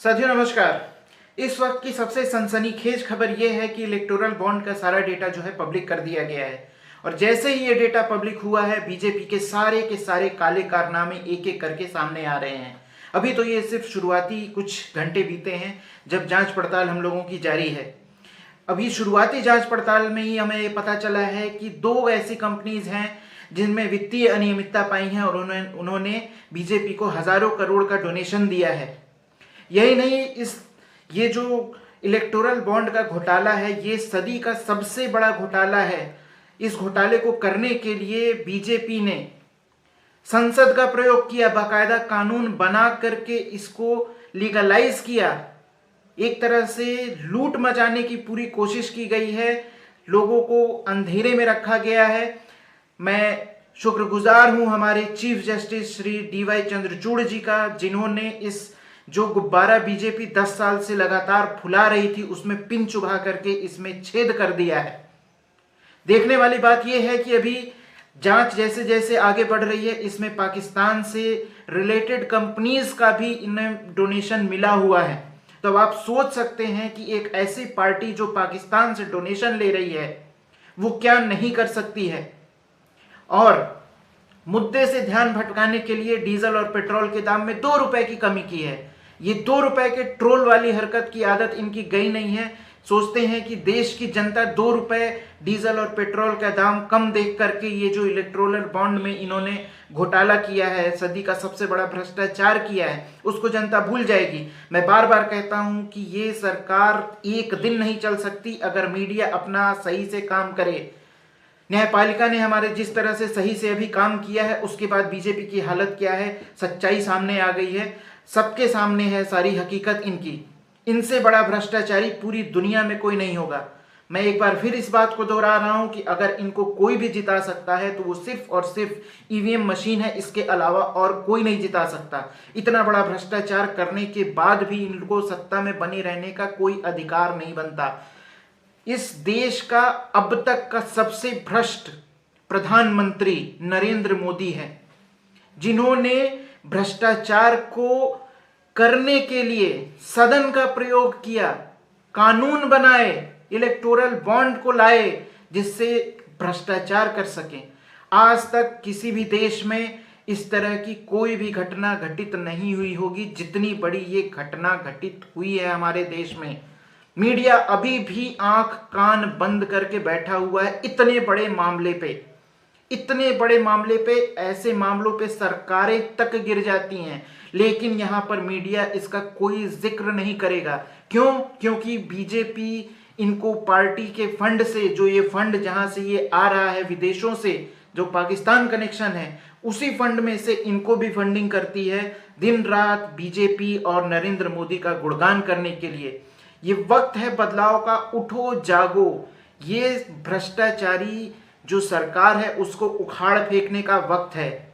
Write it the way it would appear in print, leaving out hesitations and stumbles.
साथियों नमस्कार। इस वक्त की सबसे सनसनीखेज खबर यह है कि इलेक्टोरल बॉन्ड का सारा डेटा जो है पब्लिक कर दिया गया है और जैसे ही ये डेटा पब्लिक हुआ है बीजेपी के सारे काले कारनामे एक एक करके सामने आ रहे हैं। अभी तो ये सिर्फ शुरुआती कुछ घंटे बीते हैं जब जांच पड़ताल हम लोगों की जारी है। अभी शुरुआती जांच पड़ताल में ही हमें ये पता चला है कि 2 ऐसी कंपनीज हैं जिनमें वित्तीय अनियमितता पाई है और उन्होंने बीजेपी को हजारों करोड़ का डोनेशन दिया है। यही नहीं, ये जो इलेक्टोरल बॉन्ड का घोटाला है ये सदी का सबसे बड़ा घोटाला है। इस घोटाले को करने के लिए बीजेपी ने संसद का प्रयोग किया, बाकायदा कानून बना करके इसको लीगलाइज किया। एक तरह से लूट मचाने की पूरी कोशिश की गई है, लोगों को अंधेरे में रखा गया है। मैं शुक्रगुजार हूं हमारे chief justice Shri DY Chandrachud ji का, जिन्होंने इस जो गुब्बारा बीजेपी 10 साल से लगातार फुला रही थी उसमें पिन चुभा करके इसमें छेद कर दिया है। देखने वाली बात यह है कि अभी जांच जैसे जैसे आगे बढ़ रही है इसमें पाकिस्तान से रिलेटेड कंपनीज का भी इन्हें डोनेशन मिला हुआ है। तो अब आप सोच सकते हैं कि एक ऐसी पार्टी जो पाकिस्तान से डोनेशन ले रही है वो क्या नहीं कर सकती है। और मुद्दे से ध्यान भटकाने के लिए डीजल और पेट्रोल के दाम में 2 रुपए की कमी की है। ये 2 रुपए के ट्रोल वाली हरकत की आदत इनकी गई नहीं है। सोचते हैं कि देश की जनता 2 रुपए डीजल और पेट्रोल का दाम कम देख करके ये जो इलेक्टोरल बॉन्ड में इन्होंने घोटाला किया है, सदी का सबसे बड़ा भ्रष्टाचार किया है, उसको जनता भूल जाएगी। मैं बार बार कहता हूं कि ये सरकार एक दिन नहीं चल सकती अगर मीडिया अपना सही से काम करे। न्यायपालिका ने हमारे जिस तरह से सही से अभी काम किया है उसके बाद बीजेपी की हालत क्या है, सच्चाई सामने आ गई है, सबके सामने है सारी हकीकत इनकी। इनसे बड़ा भ्रष्टाचारी पूरी दुनिया में कोई नहीं होगा। मैं एक बार फिर इस बात को दोहरा रहा हूं कि अगर इनको कोई भी जिता सकता है तो वो सिर्फ और सिर्फ ईवीएम मशीन है, इसके अलावा और कोई नहीं जिता सकता। इतना बड़ा भ्रष्टाचार करने के बाद भी इनको सत्ता में बने रहने का कोई अधिकार नहीं बनता। इस देश का अब तक का सबसे भ्रष्ट प्रधानमंत्री नरेंद्र मोदी है, जिन्होंने भ्रष्टाचार को करने के लिए सदन का प्रयोग किया, कानून बनाए, इलेक्टोरल बॉन्ड को लाए जिससे भ्रष्टाचार कर सकें। आज तक किसी भी देश में इस तरह की कोई भी घटना घटित नहीं हुई होगी जितनी बड़ी ये घटना घटित हुई है हमारे देश में। मीडिया अभी भी आंख कान बंद करके बैठा हुआ है इतने बड़े मामले पे। ऐसे मामलों पे सरकारें तक गिर जाती हैं, लेकिन यहां पर मीडिया इसका कोई जिक्र नहीं करेगा। क्यों? क्योंकि बीजेपी इनको पार्टी के फंड से, जो ये फंड जहां से ये आ रहा है विदेशों से, जो पाकिस्तान कनेक्शन है, उसी फंड में से इनको भी फंडिंग करती है दिन रात बीजेपी और नरेंद्र मोदी का गुणगान करने के लिए। ये वक्त है बदलाव का, उठो जागो। ये भ्रष्टाचारी जो सरकार है उसको उखाड़ फेंकने का वक्त है।